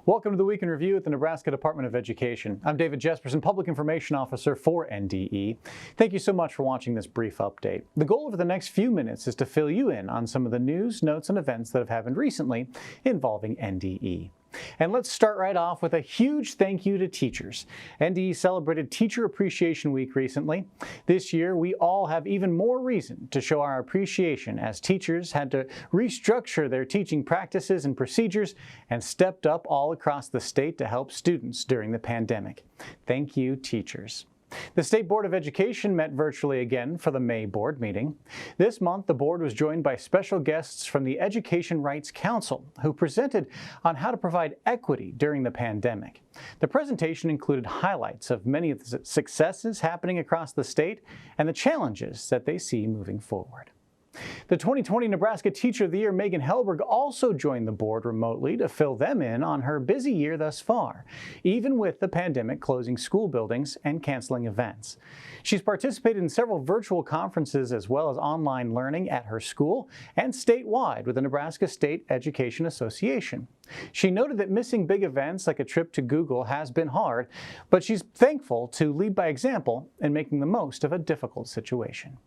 Welcome to the Week in Review at the Nebraska Department of Education. I'm David Jesperson, Public Information Officer for NDE. Thank you so much for watching this brief update. The goal over the next few minutes is to fill you in on some of the news, notes, and events that have happened recently involving NDE. And let's start right off with a huge thank you to teachers. NDE celebrated Teacher Appreciation Week recently. This year, we all have even more reason to show our appreciation as teachers had to restructure their teaching practices and procedures and stepped up all across the state to help students during the pandemic. Thank you, teachers. The State Board of Education met virtually again for the May board meeting. This month, the board was joined by special guests from the Education Rights Council, who presented on how to provide equity during the pandemic. The presentation included highlights of many of the successes happening across the state and the challenges that they see moving forward. The 2020 Nebraska Teacher of the Year, Megan Helberg, also joined the board remotely to fill them in on her busy year thus far, even with the pandemic closing school buildings and canceling events. She's participated in several virtual conferences as well as online learning at her school and statewide with the Nebraska State Education Association. She noted that missing big events like a trip to Google has been hard, but she's thankful to lead by example in making the most of a difficult situation.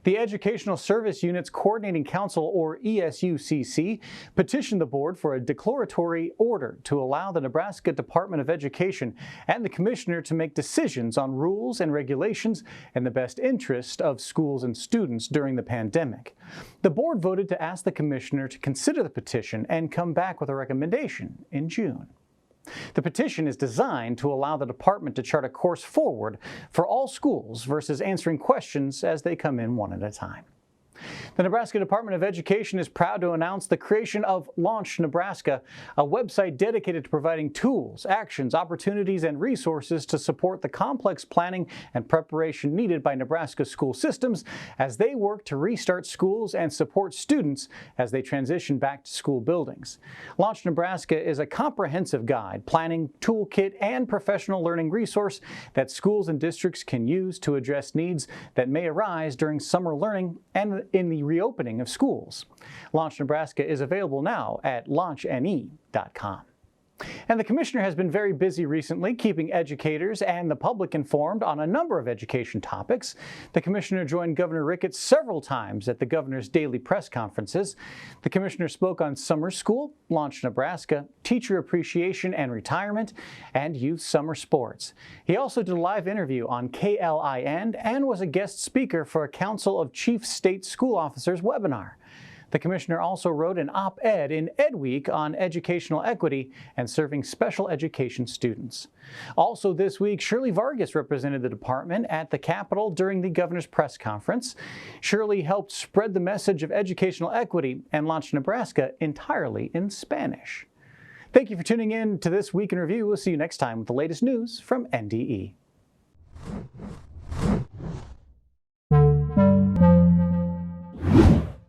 The Educational Service Units Coordinating Council, or ESUCC, petitioned the board for a declaratory order to allow the Nebraska Department of Education and the commissioner to make decisions on rules and regulations in the best interest of schools and students during the pandemic. The board voted to ask the commissioner to consider the petition and come back with a recommendation in June. The petition is designed to allow the department to chart a course forward for all schools versus answering questions as they come in one at a time. The Nebraska Department of Education is proud to announce the creation of Launch Nebraska, a website dedicated to providing tools, actions, opportunities, and resources to support the complex planning and preparation needed by Nebraska school systems as they work to restart schools and support students as they transition back to school buildings. Launch Nebraska is a comprehensive guide, planning, toolkit, and professional learning resource that schools and districts can use to address needs that may arise during summer learning and in the reopening of schools. Launch Nebraska is available now at launchne.com. And the commissioner has been very busy recently, keeping educators and the public informed on a number of education topics. The commissioner joined Governor Ricketts several times at the governor's daily press conferences. The commissioner spoke on summer school, Launch Nebraska, teacher appreciation and retirement, and youth summer sports. He also did a live interview on KLIN and was a guest speaker for a Council of Chief State School Officers webinar. The commissioner also wrote an op-ed in Ed Week on educational equity and serving special education students. Also this week, Shirley Vargas represented the department at the Capitol during the governor's press conference. Shirley helped spread the message of educational equity and launched Nebraska entirely in Spanish. Thank you for tuning in to this Week in Review. We'll see you next time with the latest news from NDE.